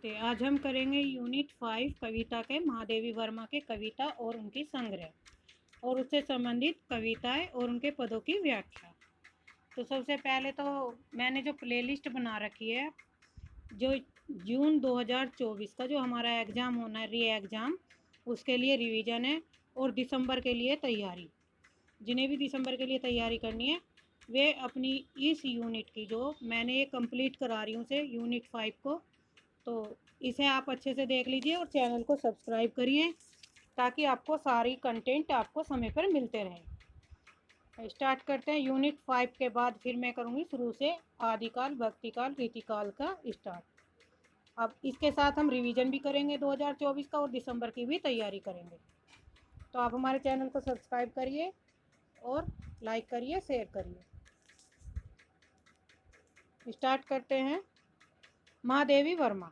तो आज हम करेंगे यूनिट 5 कविता के महादेवी वर्मा के कविता और उनकी संग्रह और उससे संबंधित कविताएं और उनके पदों की व्याख्या। तो सबसे पहले तो मैंने जो प्लेलिस्ट बना रखी है, जो जून 2024 का जो हमारा एग्ज़ाम होना है, री एग्ज़ाम, उसके लिए रिवीजन है और दिसंबर के लिए तैयारी। जिन्हें भी दिसंबर के लिए तैयारी करनी है वे अपनी इस यूनिट की जो मैंने ये कंप्लीट करा रही हूँ से यूनिट 5 को, तो इसे आप अच्छे से देख लीजिए और चैनल को सब्सक्राइब करिए ताकि आपको सारी कंटेंट आपको समय पर मिलते रहे। स्टार्ट करते हैं। यूनिट 5 के बाद फिर मैं करूँगी शुरू से आदिकाल, भक्तिकाल, रीतिकाल का स्टार्ट। अब इसके साथ हम रिवीजन भी करेंगे 2024 का और दिसंबर की भी तैयारी करेंगे। तो आप हमारे चैनल को सब्सक्राइब करिए और लाइक करिए, शेयर करिए। स्टार्ट करते हैं। महादेवी वर्मा।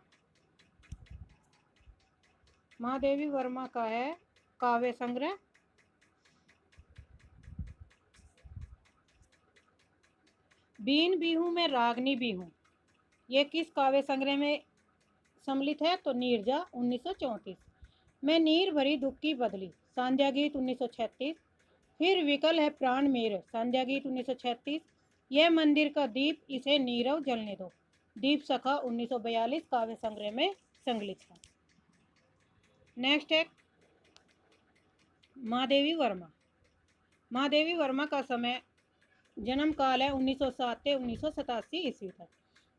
महादेवी वर्मा का है काव्य संग्रह बीन बिहू में रागनी बिहू। ये किस काव्य संग्रह में सम्मिलित है? तो नीरजा 1934 में नीर भरी दुख की बदली, संध्या गीत 1936। फिर विकल है प्राण मेरे, संध्या गीत 1936। यह मंदिर का दीप, इसे नीरव जलने दो, दीप सखा 1942 काव्य संग्रह में सम्मिलित है। नेक्स्ट है महादेवी वर्मा। महादेवी वर्मा का समय जन्म काल है 1907 से 1987 ईस्वी तक।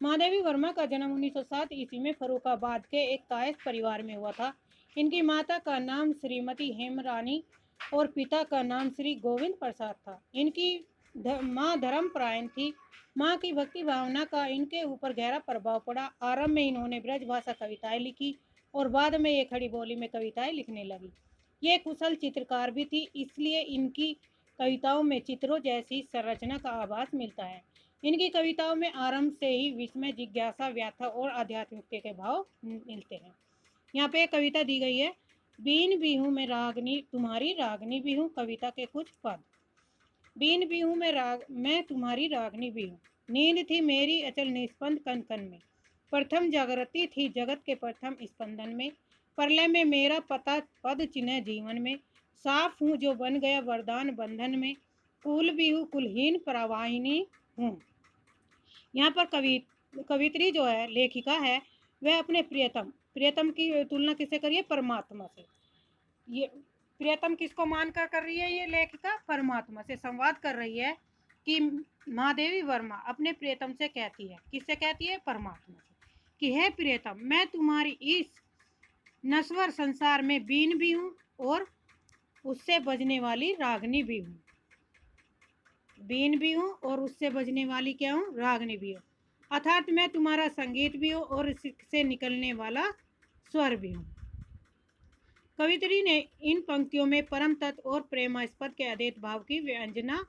महादेवी वर्मा का जन्म 1907 ईस्वी में फरुखाबाद के एक कायस्थ परिवार में हुआ था। इनकी माता का नाम श्रीमती हेमरानी और पिता का नाम श्री गोविंद प्रसाद था। इनकी माँ धर्मपरायण थी। माँ की भक्ति भावना का इनके ऊपर गहरा प्रभाव पड़ा। आरंभ में इन्होंने ब्रज भाषा कविताएं लिखी और बाद में ये खड़ी बोली में कविताएं लिखने लगी। ये कुशल चित्रकार भी थी, इसलिए इनकी कविताओं में चित्रों जैसी संरचना का आभास मिलता है। इनकी कविताओं में आरंभ से ही विस्मय, जिज्ञासा, व्याथा और आध्यात्मिकता के भाव मिलते हैं। यहाँ पे कविता दी गई है, बीन बिहू में रागनी तुम्हारी रागनी बिहू। कविता के कुछ पद। बीन बिहू में मैं तुम्हारी रागनी बिहू। नींद थी मेरी अचल निस्पंद कन कन में, प्रथम जागृति थी जगत के प्रथम स्पंदन में। प्रलय में मेरा पता पद चिन्ह जीवन में, साफ हूँ जो बन गया वरदान बंधन में। कुल भी हूँ कुलहीन प्रवाहिनी हूँ। यहाँ पर कवित्री जो है, लेखिका है, वह अपने प्रियतम की तुलना किससे करिए? परमात्मा से। ये प्रियतम किसको मानकर कर रही है? ये लेखिका परमात्मा से संवाद कर रही है कि महादेवी वर्मा अपने प्रियतम से कहती है, किससे कहती है? परमात्मा से, कि हे प्रियतम, मैं तुम्हारी इस नश्वर संसार में बीन भी हूँ और उससे बजने वाली रागनी भी हूँ। बीन भी हूँ और उससे बजने वाली क्या हूँ? रागनी भी हूँ। अर्थात मैं तुम्हारा संगीत भी हूँ और इससे निकलने वाला स्वर भी हूँ। कवित्री ने इन पंक्तियों में परम तत्व और प्रेमास्पद के अद्वैत भाव की व्यंजना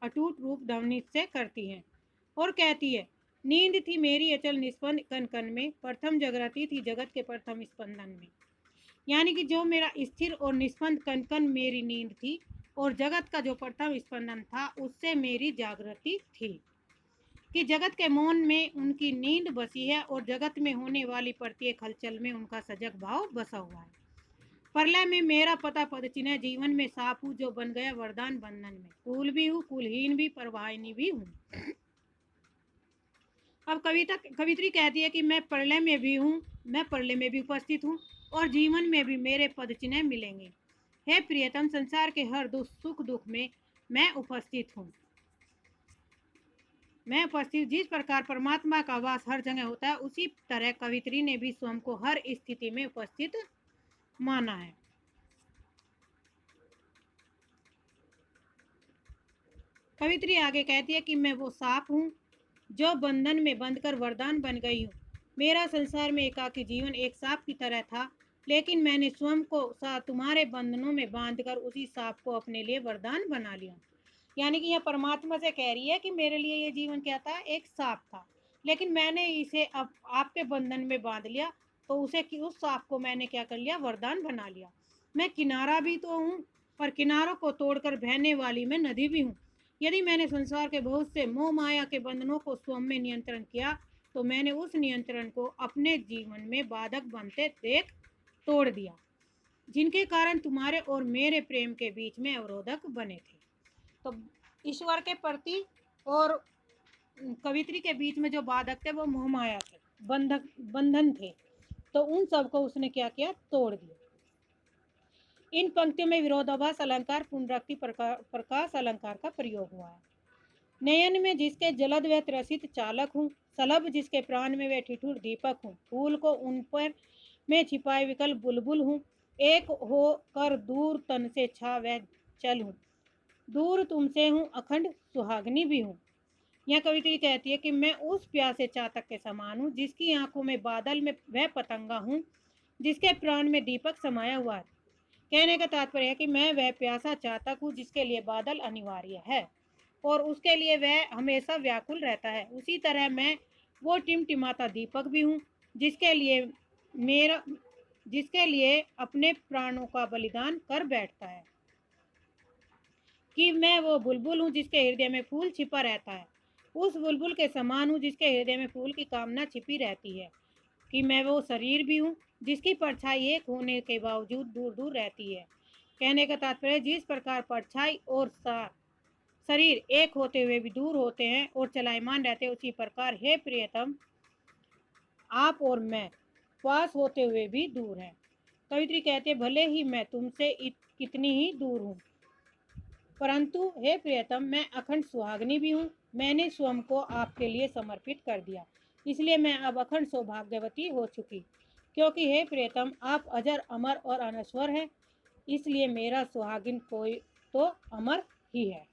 अटूट रूप ध्वनि से करती है और कहती है, नींद थी मेरी अचल निस्पंद कन कन में, प्रथम जागृति थी जगत के प्रथम स्पंदन में। यानी कि जो मेरा स्थिर और निस्पंद कन कन मेरी नींद थी और जगत का जो प्रथम स्पंदन था उससे मेरी जागृति थी, कि जगत के मौन में उनकी नींद बसी है और जगत में होने वाली प्रत्येक हलचल में उनका सजग भाव बसा हुआ है। प्रलय में मेरा पता पद चिन्ह जीवन में, साफ हूँ जो बन गया वरदान बंधन में। कुल भी हूँ कुलहीन भी प्रवाहिनी भी हूँ। अब कवित्री कहती है कि मैं प्रलय में भी हूँ, मैं प्रलय में भी उपस्थित हूँ और जीवन में भी मेरे पद चिन्ह मिलेंगे। हे प्रियतम, संसार के हर सुख दुख में मैं उपस्थित हूँ। मैं उपस्थित, जिस प्रकार परमात्मा का वास हर जगह होता है, उसी तरह कवित्री ने भी स्वयं को हर स्थिति में उपस्थित माना है। कवित्री आगे कहती है कि मैं वो सांप हूँ जो बंधन में बंधकर वरदान बन गई हूँ। मेरा संसार में एकाकी जीवन एक सांप की तरह था, लेकिन मैंने स्वयं को तुम्हारे बंधनों में बांधकर उसी सांप को अपने लिए वरदान बना लिया। यानी कि यह परमात्मा से कह रही है कि मेरे लिए ये जीवन क्या था? एक सांप था, लेकिन मैंने इसे अब आपके बंधन में बांध लिया, तो उस सांप को मैंने क्या कर लिया? वरदान बना लिया। मैं किनारा भी तो हूँ, पर किनारों को तोड़कर बहने वाली मैं नदी भी हूँ। यदि मैंने संसार के बहुत से मोह माया के बंधनों को स्वयं में नियंत्रण किया, तो मैंने उस नियंत्रण को अपने जीवन में बाधक बनते देख तोड़ दिया, जिनके कारण तुम्हारे और मेरे प्रेम के बीच में अवरोधक बने थे। तो ईश्वर के प्रति और कवित्री के बीच में जो बाधक थे वो मोह माया थे, बंधन थे, तो उन सबको उसने क्या किया, तोड़ दिया। इन पंक्तियों में विरोधाभास अलंकार, पुनराक्ति, प्रकाश अलंकार का प्रयोग हुआ है। नयन में जिसके जलद व त्रसित चालक हूँ, सलभ जिसके प्राण में वे ठिठुर दीपक हूँ, फूल को उन पर मैं छिपाए विकल बुलबुल हूँ, एक हो कर दूर तन से छा व चल हूँ, दूर तुमसे हूँ अखंड सुहागनी भी हूँ। यह कवित्री कहती है कि मैं उस प्यासे चातक के समान हूँ, जिसकी आंखों में बादल में वह पतंगा हूँ, जिसके प्राण में दीपक समाया हुआ है। कहने का तात्पर्य है कि मैं वह प्यासा चातक हूँ जिसके लिए बादल अनिवार्य है और उसके लिए वह हमेशा व्याकुल रहता है। उसी तरह मैं वो टिमटिमाता दीपक भी हूँ जिसके लिए अपने प्राणों का बलिदान कर बैठता है। कि मैं वो बुलबुल हूँ जिसके हृदय में फूल छिपा रहता है, उस बुलबुल के समान हूँ जिसके हृदय में फूल की कामना छिपी रहती है। कि मैं वो शरीर भी हूँ जिसकी परछाई एक होने के बावजूद दूर दूर रहती है। कहने का तात्पर्य, जिस प्रकार परछाई और शरीर एक होते हुए भी दूर होते हैं और चलायमान रहते हैं, उसी प्रकार हे प्रियतम, आप और मैं पास होते हुए भी दूर हैं। कवित्री कहते, भले ही मैं तुमसे कितनी ही दूर हूँ, परंतु हे प्रियतम, मैं अखंड सुहागनी भी हूँ। मैंने स्वयं को आपके लिए समर्पित कर दिया, इसलिए मैं अब अखंड सौभाग्यवती हो चुकी। क्योंकि हे प्रियतम, आप अजर अमर और अनश्वर हैं, इसलिए मेरा सुहागिन कोई तो अमर ही है।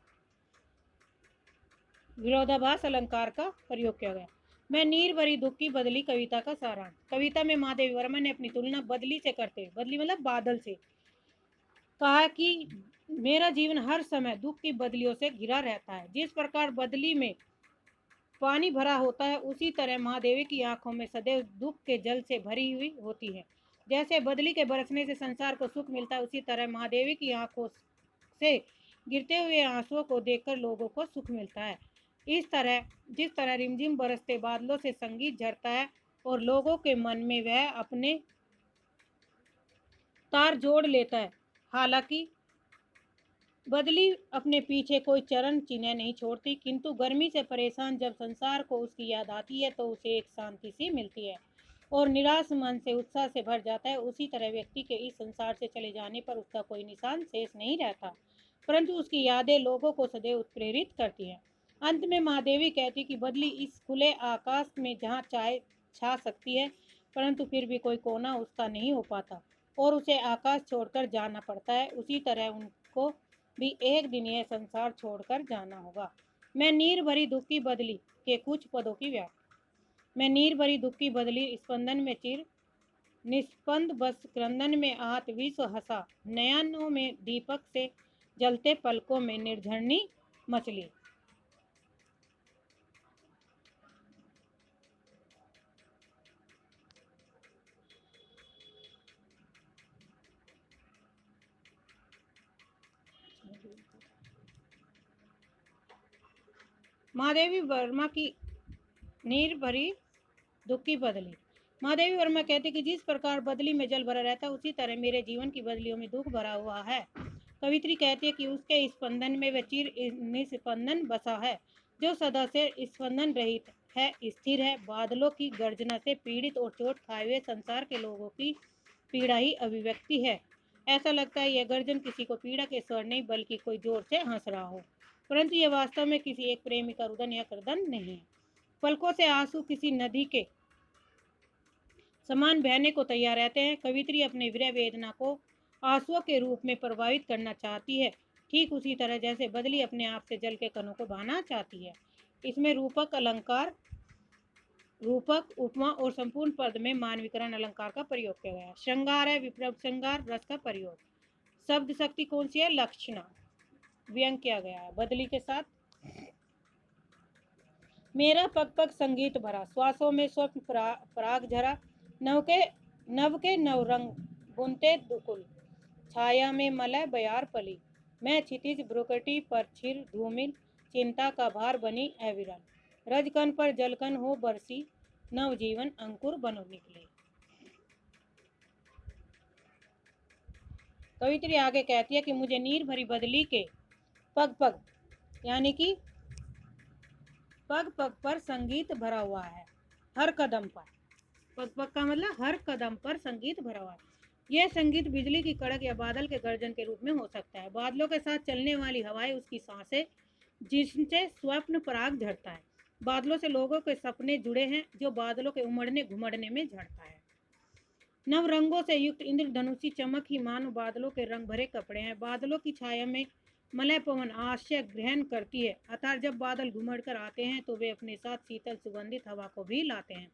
विरोधाभास अलंकार का प्रयोग किया गया। मैं नीर भरी दुख की बदली कविता का सारांश। कविता में महादेवी वर्मा ने अपनी तुलना बदली से करते, बदली मतलब बादल से, कहा कि मेरा जीवन हर समय दुख की बदलियों से घिरा रहता है। जिस प्रकार बदली में पानी भरा होता है, उसी तरह महादेवी की आंखों में सदैव दुख के जल से भरी हुई होती है। जैसे बदली के बरसने से संसार को सुख मिलता है, उसी तरह महादेवी की आंखों से गिरते हुए आंसुओं को देखकर लोगों को सुख मिलता है। जिस तरह रिमझिम बरसते बादलों से संगीत झरता है और लोगों के मन में वह अपने तार जोड़ लेता है। हालांकि बदली अपने पीछे कोई चरण चिन्ह नहीं छोड़ती, किंतु गर्मी से परेशान जब संसार को उसकी याद आती है तो उसे एक शांति सी मिलती है और निराश मन से उत्साह से भर जाता है। उसी तरह व्यक्ति के इस संसार से चले जाने पर उसका कोई निशान शेष नहीं रहता, परंतु उसकी यादें लोगों को सदैव उत्प्रेरित करती हैं। अंत में महादेवी कहती कि बदली इस खुले आकाश में जहाँ चाहे छा सकती है, परंतु फिर भी कोई कोना उसका नहीं हो पाता और उसे आकाश छोड़कर जाना पड़ता है। उसी तरह उनको भी एक दिन यह संसार छोड़कर जाना होगा। मैं नीर भरी दुख की बदली के कुछ पदों की व्याख्या। मैं नीर भरी दुख की बदली, स्पंदन में चिर निस्पंद बस क्रंदन में आहत विश्व हंसा, नयनों में दीपक से जलते पलकों में निर्झरनी मछली। महादेवी वर्मा की नीर भरी दुख की बदली। महादेवी वर्मा कहते कि जिस प्रकार बदली में जल भरा रहता है, उसी तरह मेरे जीवन की बदलियों में दुख भरा हुआ है। कवित्री कहती है कि उसके स्पंदन में वह चिर निस्पंदन बसा है, जो सदा से स्पंदन रहित है, स्थिर है। बादलों की गर्जना से पीड़ित और चोट खाए हुए संसार के लोगों की पीड़ा ही अभिव्यक्ति है। ऐसा लगता है यह गर्जन किसी को पीड़ा के स्वर नहीं, बल्कि कोई जोर से हंस रहा हो, परंतु यह वास्तव में किसी एक प्रेमी का रुदन या क्रदन नहीं है। पलकों से आंसू किसी नदी के समान बहने को तैयार रहते हैं। कवित्री अपने विरह वेदना को आंसुओं के रूप में प्रभावित करना चाहती है, ठीक उसी तरह जैसे बदली अपने आप से जल के कणों को बहाना चाहती है। इसमें रूपक अलंकार, रूपक, उपमा और संपूर्ण पद में मानवीकरण अलंकार का प्रयोग किया गया है। श्रृंगार है, विप्रभ श्रृंगार रस का प्रयोग। शब्द शक्ति कौन सी है? लक्षणा। व्यंग किया गया है बदली के साथ। मेरा पग पग संगीत भरा, श्वासों में स्वप्न पराग झरा, नव के नव रंग बुनते दुकुल, छाया में मलय बयार पली, मैं क्षितिज भ्रुकटी पर छिर धूमिल, चिंता का भार बनी अविरल, रजकन पर जलकन हो बरसी, नवजीवन अंकुर बनो निकले। कवित्री आगे कहती है कि मुझे नीर भरी बदली के पग पग, यानी कि पग पग पर संगीत भरा हुआ है, हर कदम पर। पग पग का मतलब हर कदम पर संगीत भरा हुआ है। यह संगीत बिजली की कड़क या बादल के गर्जन के रूप में हो सकता है। बादलों के साथ चलने वाली हवाएं उसकी सांसें, जिनसे स्वप्न पराग झड़ता है। बादलों से लोगों के सपने जुड़े हैं, जो बादलों के उमड़ने घुमड़ने में झड़ता है। नव रंगों से युक्त इंद्रधनुषी चमक ही मानो बादलों के रंग भरे कपड़े हैं। बादलों की छाया में मलय पवन आश्रय ग्रहण करती है, अतः जब बादल घुमड़ कर आते हैं तो वे अपने साथ शीतल सुगंधित हवा को भी लाते हैं।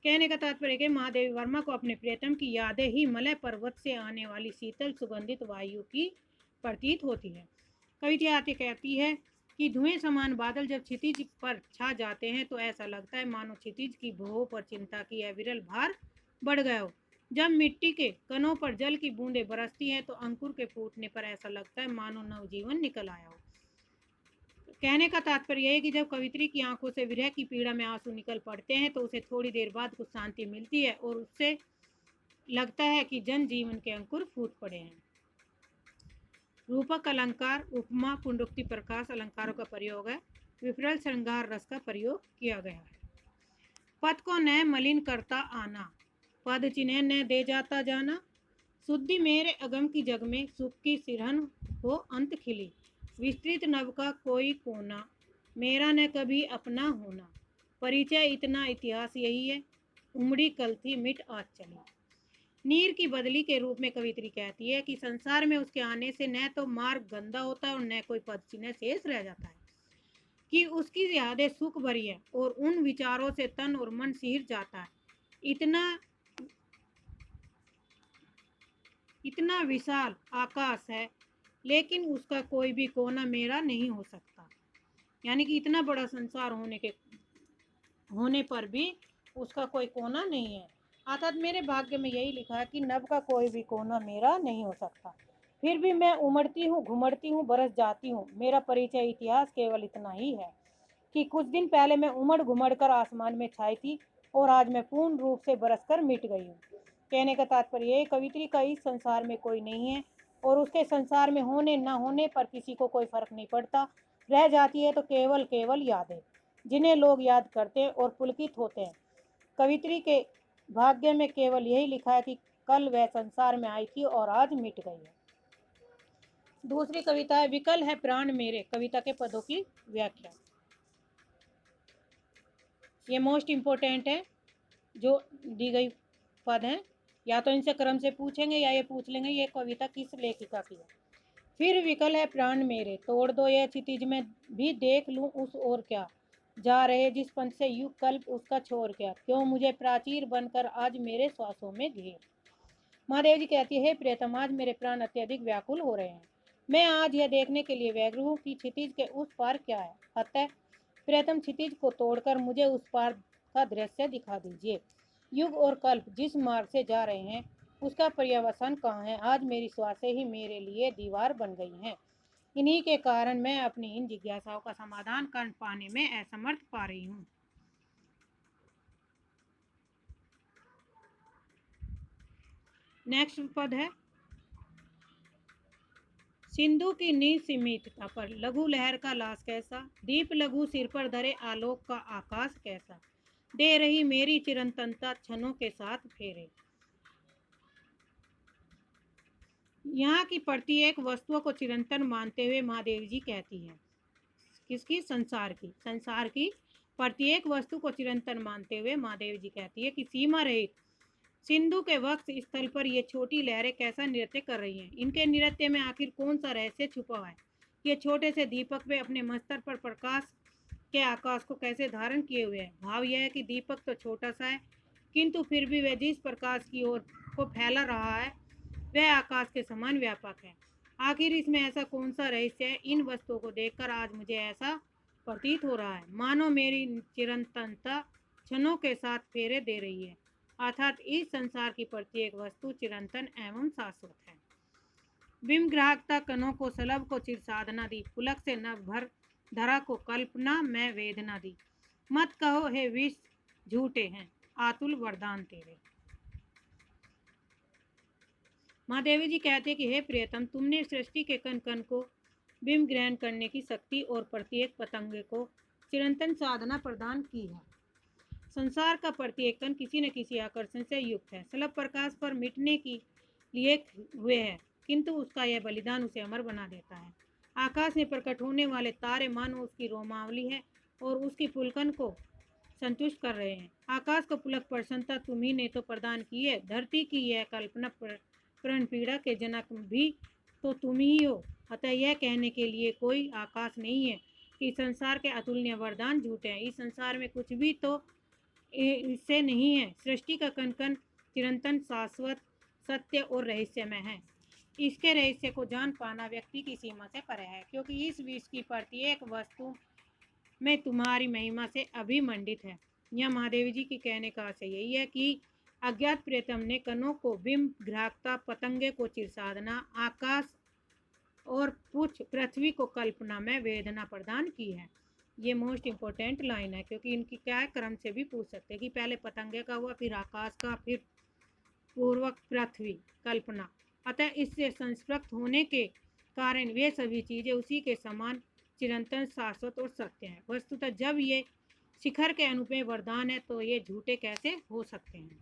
कहने का तात्पर्य कि महादेवी वर्मा को अपने प्रियतम की यादें ही मलय पर्वत से आने वाली शीतल सुगंधित वायु की प्रतीत होती है। कविता आती कहती है कि धुएं समान बादल जब क्षितिज पर छा जाते हैं तो ऐसा लगता है मानो क्षितिज की भुवों पर चिंता की यह विरल भार बढ़ गया हो। जब मिट्टी के कणों पर जल की बूंदें बरसती हैं तो अंकुर के फूटने पर ऐसा लगता है मानो नवजीवन निकल आया हो। कहने का तात्पर्य यह है कि जब कवित्री की आंखों से विरह की पीड़ा में आंसू निकल पड़ते हैं तो उसे थोड़ी देर बाद कुछ शांति मिलती है और उससे लगता है कि जन जीवन के अंकुर फूट पड़े हैं। रूपक अलंकार, उपमा, पुनरुक्ति, प्रकाश अलंकारों का प्रयोग है। विफल श्रृंगार रस का प्रयोग किया गया है। पद को न मलिन करता आना, पद चिन्ह न दे जाता जाना। शुद्धि मेरे अगम की जग में, सुख की सिरहन हो अंत खिली। विस्तृत नभ का कोई कोना, मेरा न कभी अपना होना। परिचय इतना इतिहास यही है, उमड़ी कल थी मिट आज चली। नीर की बदली के रूप में कवित्री कहती है कि संसार में उसके आने से न तो मार्ग गंदा होता है और न कोई पद चिन्ह शेष रह जाता है, कि उसकी यादें सुख भरी है और उन विचारों से तन और मन सिहर जाता है। इतना विशाल आकाश है, लेकिन उसका कोई भी कोना मेरा नहीं हो सकता। यानी कि इतना बड़ा संसार होने पर भी उसका कोई कोना नहीं है। अर्थात मेरे भाग्य में यही लिखा है कि नभ का कोई भी कोना मेरा नहीं हो सकता। फिर भी मैं उमड़ती हूँ, घुमड़ती हूँ, बरस जाती हूँ। मेरा परिचय इतिहास केवल इतना ही है कि कुछ दिन पहले मैं उमड़ घुमड़ कर आसमान में छाई थी और आज मैं पूर्ण रूप से बरस कर मिट गई हूँ। कहने का तात्पर्य ये, कवित्री का इस संसार में कोई नहीं है और उसके संसार में होने न होने पर किसी को कोई फर्क नहीं पड़ता। रह जाती है तो केवल यादें, जिन्हें लोग याद करते और पुलकित होते हैं। कवित्री के भाग्य में केवल यही लिखा है कि कल वह संसार में आई थी और आज मिट गई है। दूसरी कविता है विकल है प्राण मेरे, कविता के पदों की व्याख्या। ये मोस्ट इम्पोर्टेंट है, जो दी गई पद हैं, या तो इनसे क्रम से पूछेंगे या ये पूछ लेंगे ये कविता किस लेखिका की है। फिर विकल है प्राण मेरे, तोड़ दो यह क्षितिज में भी देख लूं उस ओर क्या। जा रहे जिस पंथ से युग कल्प उसका छोर क्या। क्यों मुझे प्राचीर बनकर आज मेरे श्वासों में घेर। महादेव जी कहती है, प्रियतम आज मेरे प्राण अत्यधिक व्याकुल हो रहे हैं। मैं आज यह देखने के लिए व्यग्र हूँ कि क्षितिज के उस पार क्या है। अतः प्रियतम क्षितिज को तोड़कर मुझे उस पार का दृश्य दिखा दीजिए। युग और कल्प जिस मार्ग से जा रहे हैं उसका पर्यवसान कहाँ है। आज मेरी श्वासें ही मेरे लिए दीवार बन गई हैं। इन्हीं के कारण मैं अपनी इन जिज्ञासाओं का समाधान कर पाने में असमर्थ पा रही हूँ। नेक्स्ट पद है, सिंधु की निसीमितता पर लघु लहर का लाश कैसा। दीप लघु सिर पर धरे आलोक का आकाश कैसा। दे रही मेरी चिरंतनता क्षणों के साथ फेरे। यहाँ की प्रत्येक वस्तुओं को चिरंतन मानते हुए महादेव जी कहती हैं, किसकी, संसार की प्रत्येक वस्तु को चिरंतन मानते हुए महादेव जी कहती है कि सीमा रहित सिंधु के वक्त स्थल पर ये छोटी लहरें कैसा नृत्य कर रही हैं। इनके नृत्य में आखिर कौन सा रहस्य छुपा हुआ है। ये छोटे से दीपक वे अपने मस्तक पर प्रकाश के आकाश को कैसे धारण किए हुए हैं। भाव यह है कि दीपक तो छोटा सा है, किंतु फिर भी वह जिस प्रकाश की ओर को फैला रहा है वह आकाश के समान व्यापक है। आखिर इसमें ऐसा कौन सा रहस्य है। इन वस्तुओं को देखकर आज मुझे ऐसा प्रतीत हो रहा है मानो मेरी चिरंतनता क्षणों के साथ फेरे दे रही है। अर्थात इस संसार की प्रत्येक वस्तु चिरंतन एवं शाश्वत है। बिम ग्राहकता कणों को सलभ को चिर साधना दी। पुलक से नभ भर धरा को कल्पना में वेदना दी। मत कहो हे विष झूठे हैं, आतुल वरदान तेरे। महादेवी जी कहते कि हे प्रियतम, तुमने सृष्टि के कण कण को बिंब ग्रहण करने की शक्ति और प्रत्येक पतंगे को चिरंतन साधना प्रदान की है। संसार का प्रत्येक कण किसी न किसी आकर्षण से युक्त है, स्लभ प्रकाश पर मिटने के लिए हुए है, किंतु उसका यह बलिदान उसे अमर बना देता है। आकाश में प्रकट होने वाले तारे मानो उसकी रोमावली है और उसकी पुलकन को संतुष्ट कर रहे हैं। आकाश को पुलक प्रसन्नता तुम्ही ने तो प्रदान की है। धरती की यह कल्पना प्रण पीड़ा के जनक भी तो तुम ही हो। अतः यह कहने के लिए कोई आकाश नहीं है कि संसार के अतुलनीय वरदान झूठे हैं। इस संसार में कुछ भी तो इससे नहीं है। सृष्टि का कण कण चिरंतन, शाश्वत, सत्य और रहस्यमय है। इसके रहस्य को जान पाना व्यक्ति की सीमा से परे है, क्योंकि इस विश्व की प्रत्येक वस्तु में तुम्हारी महिमा से अभिमंडित है। यह महादेवी जी के कहने का आशय यही है कि अज्ञात प्रियतम ने कणों को बिंब ग्राहकता, पतंगे को चिर साधना, आकाश और पुछ पृथ्वी को कल्पना में वेदना प्रदान की है। ये मोस्ट इम्पोर्टेंट लाइन है, क्योंकि इनकी क्या क्रम से भी पूछ सकते हैं कि पहले पतंगे का हुआ, फिर आकाश का, फिर पूर्वक पृथ्वी कल्पना। अतः इससे संस्पृक्त होने के कारण वे सभी चीजें उसी के समान चिरंतन, शाश्वत और सत्य है। वस्तुतः जब ये शिखर के अनुपम वरदान है तो ये झूठे कैसे हो सकते हैं।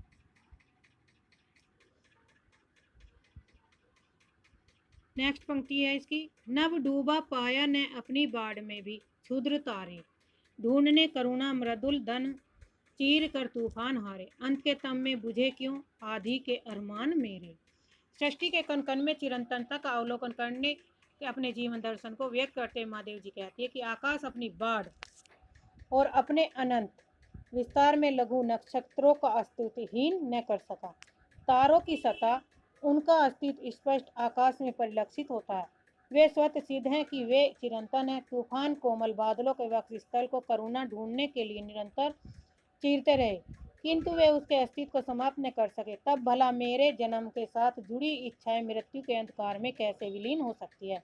नेक्स्ट पंक्ति है इसकी, नभ डूबा पाया ने अपनी बाढ़ में भी क्षुद्र तारे, ढूंढने करुणा मृदुल धन, चीर कर तूफान हारे, अंत के तम में बुझे क्यों आधी के अरमान मेरे। सृष्टि के कण कण में चिरंतनता का अवलोकन करने के अपने जीवन दर्शन को व्यक्त करते महादेव जी कहती है कि आकाश अपनी बाढ़ और अपने अनंत विस्तार में लघु नक्षत्रों का अस्तित्वहीन न कर सका। तारों की सतह उनका अस्तित्व स्पष्ट आकाश में परिलक्षित होता है। वे स्वतः सिद्ध हैं कि वे चिरंतन हैं। तूफान कोमल बादलों के वक्ष स्थल को करुणा ढूंढने के लिए निरंतर चीरते रहे, किंतु वे उसके अस्तित्व को समाप्त न कर सके। तब भला मेरे जन्म के साथ जुड़ी इच्छाएं मृत्यु के अंधकार में कैसे विलीन हो सकती है।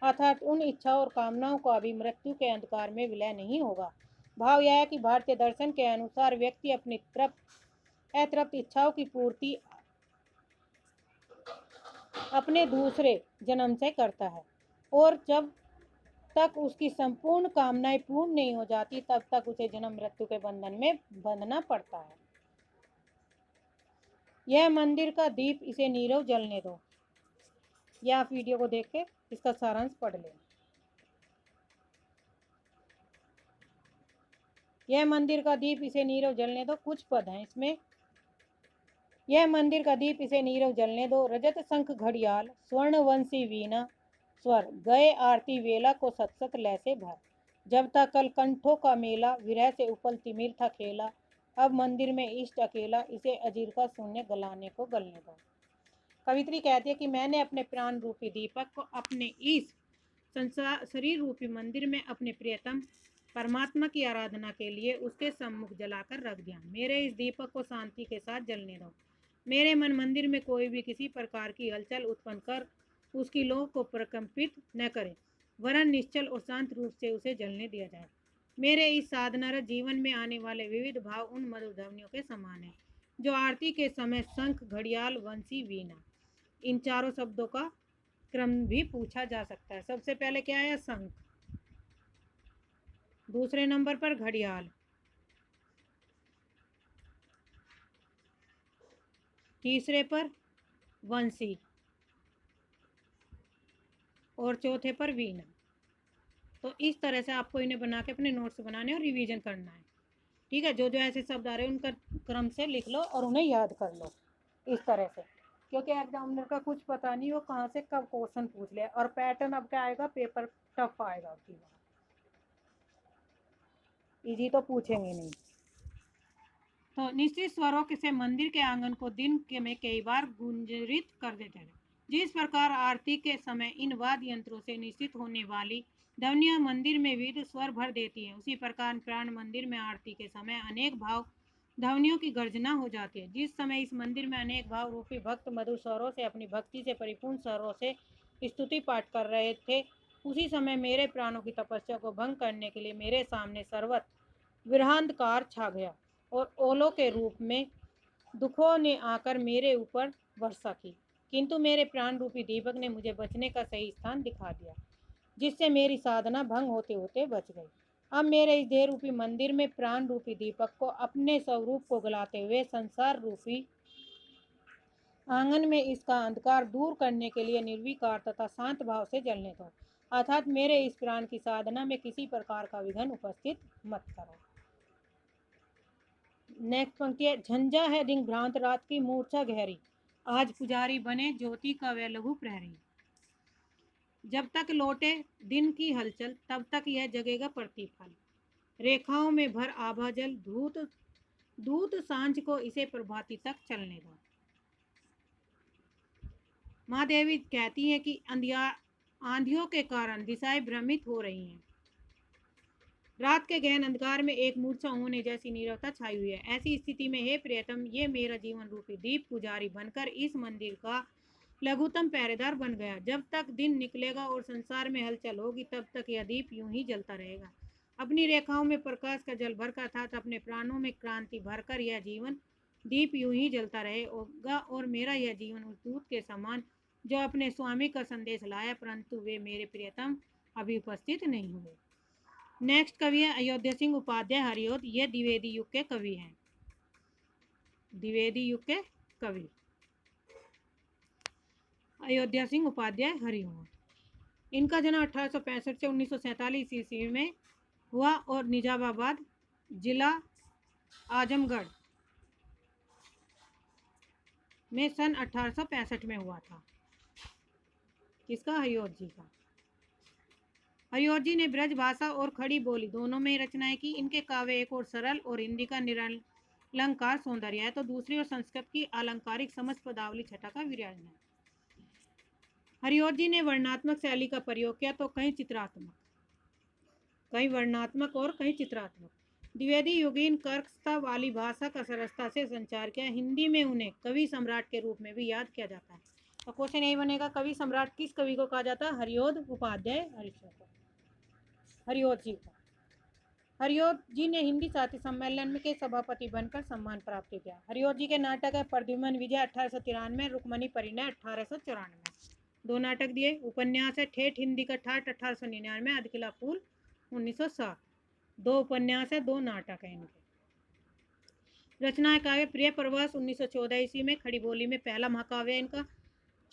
अर्थात उन इच्छाओं और कामनाओं का भी मृत्यु के अंधकार में विलय नहीं होगा। भाव यह है कि भारतीय दर्शन के अनुसार व्यक्ति अपनी अतृप्त इच्छाओं की पूर्ति अपने दूसरे जन्म से करता है, और जब तक उसकी संपूर्ण कामनाएं पूर्ण नहीं हो जाती तब तक उसे जन्म मृत्यु के बंधन में बंधना पड़ता है। यह मंदिर का दीप, इसे नीरव जलने दो। या आप वीडियो को देख के इसका सारांश पढ़ लें। यह मंदिर का दीप, इसे नीरव जलने दो। कुछ पद हैं इसमें। यह मंदिर का दीप, इसे नीरव जलने दो। रजत शंख घड़ियाल, स्वर्ण वंशी वीणा स्वर, गए आरती वेला को सत सत लय से भर। जब तक कल कंठों का मेला, विरह से उपल तिमिर था खेला। अब मंदिर में इष्ट अकेला, इसे अजीर का शून्य गलाने को गलने दो। कवित्री कहती है कि मैंने अपने प्राण रूपी दीपक को अपने इस संसार शरीर रूपी मंदिर में अपने प्रियतम परमात्मा की आराधना के लिए उसके सम्मुख जलाकर रख दिया। मेरे इस दीपक को शांति के साथ जलने दो। मेरे मन मंदिर में कोई भी किसी प्रकार की हलचल उत्पन्न कर उसकी लौ को प्रकंपित न करे, वरन निश्चल और शांत रूप से उसे जलने दिया जाए। मेरे इस साधनारत जीवन में आने वाले विविध भाव उन मधुर ध्वनियों के समान है जो आरती के समय शंख, घड़ियाल, वंशी, वीणा, इन चारों शब्दों का क्रम भी पूछा जा सकता है। सबसे पहले क्या है? शंख, दूसरे नंबर पर घड़ियाल, तीसरे पर वंशी और चौथे पर वीणा। तो इस तरह से आपको इन्हें बना के अपने नोट्स बनाने और रिवीजन करना है। ठीक है, जो जो ऐसे शब्द आ रहे हैं उनका क्रम से लिख लो और उन्हें याद कर लो इस तरह से, क्योंकि एग्जामिनर का कुछ पता नहीं हो कहाँ से कब क्वेश्चन पूछ ले। और पैटर्न अब क्या आएगा, पेपर टफ आएगा आपकी बार, इजी तो पूछेंगे नहीं। तो निश्चित स्वरों से मंदिर के आंगन को दिन के में कई बार गुंजरित कर देते हैं। जिस प्रकार आरती के समय इन वाद्य यंत्रों से निश्चित होने वाली ध्वनियां मंदिर में विविध स्वर भर देती हैं, उसी प्रकार प्राण मंदिर में आरती के समय अनेक भाव ध्वनियों की गर्जना हो जाती है। जिस समय इस मंदिर में अनेक भाव रूपी भक्त मधुर स्वरों से अपनी भक्ति से परिपूर्ण स्वरों से स्तुति पाठ कर रहे थे, उसी समय मेरे प्राणों की तपस्या को भंग करने के लिए मेरे सामने सर्वत्र विरहांधकार छा गया और ओलों के रूप में दुखों ने आकर मेरे ऊपर वर्षा की, किंतु मेरे प्राण रूपी दीपक ने मुझे बचने का सही स्थान दिखा दिया, जिससे मेरी साधना भंग होते होते बच गई। अब मेरे इस देह रूपी मंदिर में प्राण रूपी दीपक को अपने स्वरूप को गलाते हुए संसार रूपी आंगन में इसका अंधकार दूर करने के लिए निर्विकार तथा शांत भाव से जलने दो, अर्थात मेरे इस प्राण की साधना में किसी प्रकार का विघ्न उपस्थित मत करो। नेक्स्ट पंक्ति है, झंझा है दिन भ्रांत रात की मूर्छा गहरी, आज पुजारी बने ज्योति का वे लघु प्रहरी। जब तक लौटे दिन की हलचल तब तक यह जगेगा प्रतिफल, रेखाओं में भर आभा जल धूत दूत सांझ को इसे प्रभाती तक चलने दो। माँ देवी कहती हैं कि आंधियों के कारण दिशाएं भ्रमित हो रही हैं। रात के गहन अंधकार में एक मूर्छा होने जैसी नीरवता छाई हुई है। ऐसी स्थिति में हे प्रियतम, ये मेरा जीवन रूपी दीप पुजारी बनकर इस मंदिर का लघुतम पहरेदार बन गया। जब तक दिन निकलेगा और संसार में हलचल होगी तब तक यह दीप यूं ही जलता रहेगा। अपनी रेखाओं में प्रकाश का जल भरकर अर्थात अपने प्राणों में क्रांति भरकर यह जीवन दीप यूं ही जलता रहेगा और मेरा यह जीवन उस दूत के समान जो अपने स्वामी का संदेश लाया, परंतु वे मेरे प्रियतम अभी उपस्थित नहीं हुए। नेक्स्ट कवि है अयोध्या सिंह उपाध्याय हरिओद। ये द्विवेदी युग के कवि हैं। द्विवेदी युग के कवि अयोध्या सिंह उपाध्याय हरिओद। इनका जन्म 1865 से 1947 ईस्वी में हुआ और निजामाबाद जिला आजमगढ़ में सन 1865 में हुआ था। किसका? हरिओद जी का। हरिओद जी ने ब्रज भाषा और खड़ी बोली दोनों में रचनाएं की। इनके काव्य एक और सरल और हिंदी का निरलंकार सौंदर्य है तो दूसरी और संस्कृत की अलंकारिक समझ पदावली छटा का विराजन है। हरिओद जी ने वर्णात्मक शैली का प्रयोग किया तो कहीं चित्रात्मक, कहीं वर्णात्मक और कहीं चित्रात्मक। द्विवेदी युगीन कर्कशता वाली भाषा का सरलता से संचार किया। हिंदी में उन्हें कवि सम्राट के रूप में भी याद किया जाता है। तो क्वेश्चन यही बनेगा, कवि सम्राट किस कवि को कहा जाता है? हरिओद उपाध्याय हरिओद जी को। हरिओद जी ने हिंदी साहित्य सम्मेलन के सभापति बनकर सम्मान प्राप्त किया। हरिओद जी के नाटक है प्रद्युम्न विजय 1893, रुक्मणी परिणय 1894। दो नाटक दिए। उपन्यास है ठेठ हिंदी का ठाठ 1899, अधकिला फूल 1907। दो उपन्यास है, दो नाटक है इनके। रचना काव्य प्रिय प्रवास 1914 ईस्वी में, खड़ी बोली में पहला महाकाव्य इनका।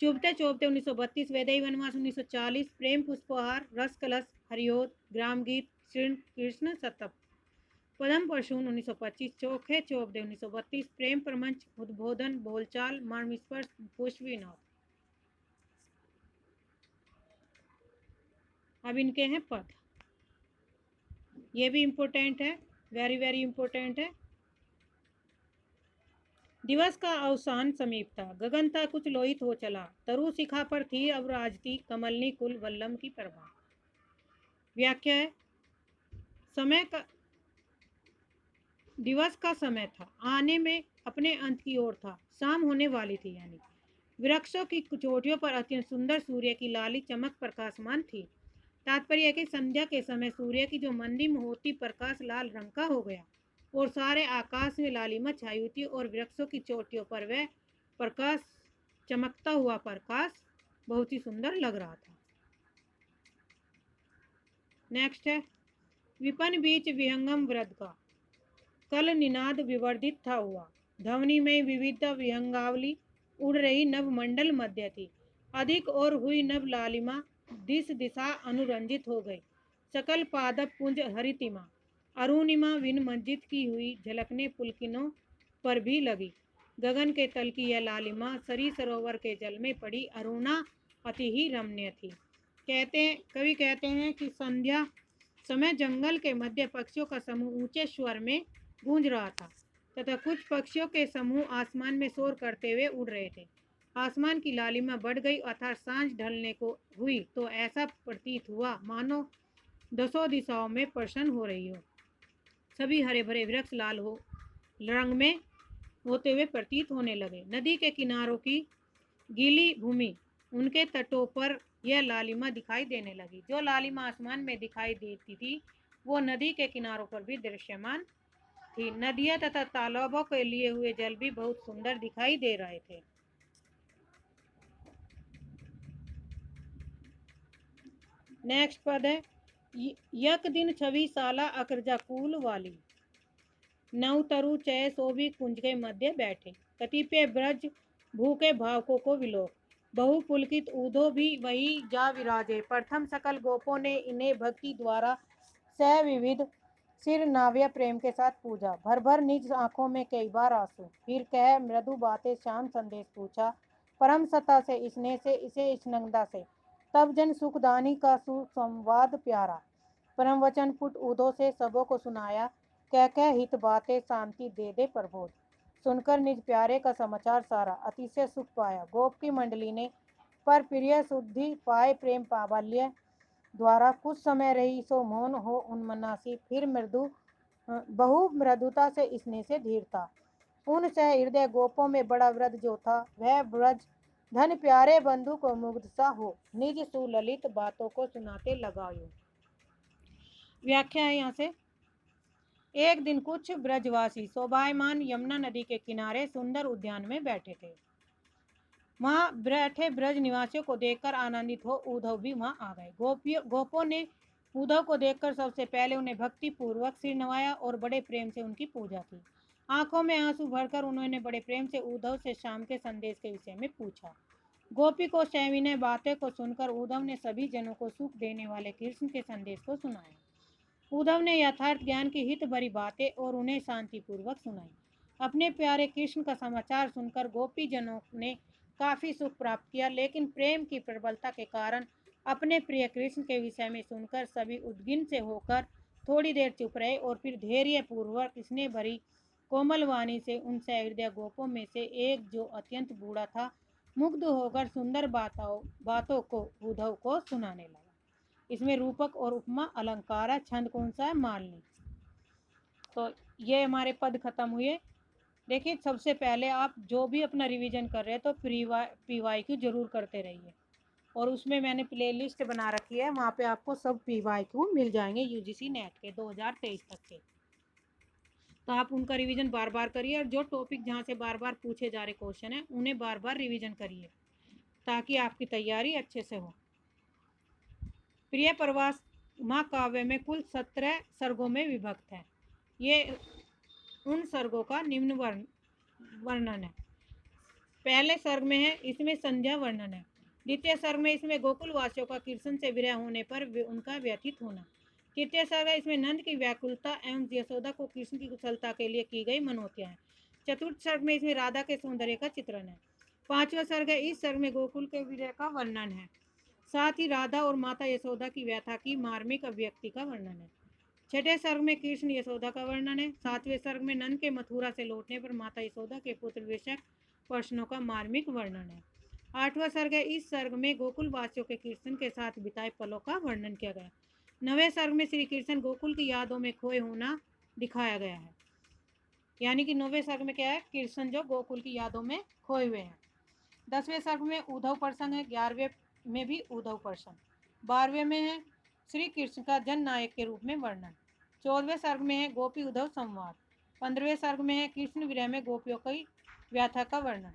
चुभते चुभते 1932, वैदेही वनवास 1940, प्रेम पुष्पहार, रस कलश, हरिओद, ग्राम गीत, श्रीण कृष्ण शतप, पदम परशुन 1925, चोखे चोपदे 1932, प्रेम प्रमंच, उद्बोधन, बोलचाल, मर्मस्पर्श, पुष्पविनोद। अब इनके हैं पद, ये भी इम्पोर्टेंट है, वेरी वेरी इम्पोर्टेंट है। दिवस का अवसान समीप था, गगन था कुछ लोहित हो चला, तरु शिखा पर थी अब राजती कमलनी कुल वल्लम की प्रभा। व्याख्या है, समय का दिवस का समय था, आने में अपने अंत की ओर था, शाम होने वाली थी, यानी वृक्षों की चोटियों पर अत्यंत सुंदर सूर्य की लाली चमक प्रकाशमान थी। तात्पर्य है कि संध्या के समय सूर्य की जो मंदिम होती प्रकाश लाल रंग का हो गया और सारे आकाश में लालिमा छाई हुई थी और वृक्षों की चोटियों पर वह प्रकाश चमकता हुआ प्रकाश बहुत ही सुंदर लग रहा था। नेक्स्ट है, विपन बीच विहंगम वृद्ध का कल निनाद विवर्धित था हुआ, ध्वनि में विविध विहंगावली उड़ रही नभ मंडल मध्य थी, अधिक और हुई नभ लालिमा दिस दिशा अनुरंजित हो गई, सकल पादप पुंज हरितिमा, अरुणिमा विन मंजित की हुई झलकने पुलकिनों पर भी लगी, गगन के तल की यह लालिमा सरी सरोवर के जल में पड़ी अरुणा अति ही रमणीय थी। कवि कहते हैं कि संध्या समय जंगल के मध्य पक्षियों का समूह ऊंचे स्वर में गूंज रहा था तथा कुछ पक्षियों के समूह आसमान में शोर करते हुए उड़ रहे थे। आसमान की लालिमा बढ़ गई अर्थात सांझ ढलने को हुई तो ऐसा प्रतीत हुआ मानो दसों दिशाओं में प्रसन्न हो रही हो, सभी हरे भरे वृक्ष लाल हो रंग में होते हुए प्रतीत होने लगे। नदी के किनारों की गीली भूमि, उनके तटों पर यह लालिमा दिखाई देने लगी। जो लालिमा आसमान में दिखाई देती थी वो नदी के किनारों पर भी दृश्यमान थी। नदियां तथा तालाबों के लिए हुए जल भी बहुत सुंदर दिखाई दे रहे थे। नेक्स्ट पद है, यक दिन छवि साला अकरजा कूल वाली, नव तरु चय सोभी कुंज के मध्य बैठे, कतिपय ब्रज भूखे भावकों को विलोक, बहु पुलकित ऊधो भी वही जा विराजे, प्रथम सकल गोपों ने इन्हें भक्ति द्वारा सविविध सिर नाव्य प्रेम के साथ पूजा, भर भर निज आंखों में कई बार आंसू, फिर कह मृदु बातें श्याम संदेश पूछा, परम सता से इसने से इसे स्नग्धा से, तब जन सुखदानी का सुसंवाद प्यारा, परम वचन पुट ऊधो से सबों को सुनाया, कह हित बातें शांति दे प्रबोध, सुनकर निज प्यारे का समाचार सारा, अतिशय सुख पाया। गोप की मंडली ने पर प्रिय शुद्धि पाए प्रेम पावल्य द्वारा, कुछ समय रही सो मौन हो उन्मनासी, फिर बहु मृदुता से स्नेह से धीरता, उन सह हृदय गोपों में बड़ा व्रत जो था, वह ब्रज धन प्यारे बंधु को मुग्ध सा हो, निज सुललित बातों को सुनाते लगायो। व्याख्या है यहाँ से, एक दिन कुछ ब्रजवासी शोभायमान यमुना नदी के किनारे सुंदर उद्यान में बैठे थे। वहां बैठे ब्रज निवासियों को देखकर आनंदित हो उद्धव भी वहां आ गए। गोपों ने उद्धव को देखकर सबसे पहले उन्हें भक्ति पूर्वक सिर नवाया और बड़े प्रेम से उनकी पूजा की। आंखों में आंसू भरकर उन्होंने बड़े प्रेम से उद्धव से शाम के संदेश के विषय में पूछा। गोपी को सविनय बातें को सुनकर उद्धव ने सभी जनों को सुख देने वाले कृष्ण के संदेश को सुनाया। उद्धव ने यथार्थ ज्ञान की हित भरी बातें और उन्हें शांतिपूर्वक सुनाई। अपने प्यारे कृष्ण का समाचार सुनकर गोपी जनों ने काफी सुख प्राप्त किया, लेकिन प्रेम की प्रबलता के कारण अपने प्रिय कृष्ण के विषय में सुनकर सभी उद्गिन से होकर थोड़ी देर चुप रहे और फिर धैर्य पूर्वक स्नेह भरी कोमल वाणी से उन सहृदय गोपों में से एक, जो अत्यंत बूढ़ा था, मुग्ध होकर सुंदर बातों को उद्धव को सुनाने लगा। इसमें रूपक और उपमा अलंकार है। छंद कौन सा है? मालनी। तो ये हमारे पद खत्म हुए। देखिए, सबसे पहले आप जो भी अपना रिवीजन कर रहे हैं तो PYQ जरूर करते रहिए, और उसमें मैंने प्लेलिस्ट बना रखी है, वहाँ पे आपको सब PYQ मिल जाएंगे UGC नेट के 2023 तक के। तो आप उनका रिवीजन बार बार करिए, और जो टॉपिक जहाँ से बार बार पूछे जा रहे क्वेश्चन है उन्हें बार बार रिवीजन करिए, ताकि आपकी तैयारी अच्छे से हो। प्रिय प्रवास महाकाव्य में कुल 17 सर्गों में विभक्त है। ये उन सर्गों का निम्न वर्णन है। पहले सर्ग में है, इसमें संध्या वर्णन है। द्वितीय सर्ग में इसमें गोकुल वासियों का कृष्ण से विरह होने पर उनका व्यथित होना। तृतीय सर्ग है, इसमें नंद की व्याकुलता एवं यशोदा को कृष्ण की कुशलता के लिए की गई मनोतियां हैं। चतुर्थ सर्ग में इसमें राधा के सौंदर्य का चित्रण है। पांचवा सर्ग है, इस सर्ग में गोकुल के विरह का वर्णन है, साथ ही राधा और माता यशोदा की व्यथा की मार्मिक अभिव्यक्ति का वर्णन है। छठे सर्ग में कृष्ण यशोदा का वर्णन है। सातवें सर्ग में नंद के मथुरा से लौटने पर माता यशोदा के पुत्र विषयक प्रश्नों का मार्मिक वर्णन है। आठवां सर्ग है, इस सर्ग में गोकुल वासियों के कृष्ण के साथ बिताए पलों का वर्णन किया गया। नवें सर्ग में श्री कृष्ण गोकुल की यादों में खोए होना दिखाया गया है, यानी कि नौवें सर्ग में क्या है, कृष्ण जो गोकुल की यादों में खोए हुए हैं। 10वें सर्ग में उद्धव प्रसंग है। 11वें में भी उद्धव प्रसंग। 12वें में है श्री कृष्ण का जन नायक के रूप में वर्णन। 14वें सर्ग में है गोपी उद्धव संवाद। 15वें सर्ग में है कृष्ण विरह में गोपियों की व्याथा का वर्णन।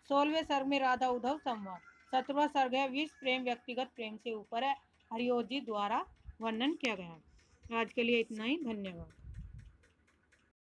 16वें सर्ग में राधा उद्धव संवाद। 17वां सर्ग है विश्व प्रेम व्यक्तिगत प्रेम से ऊपर है, हरिओ जी द्वारा वर्णन किया गया है। आज के लिए इतना ही, धन्यवाद।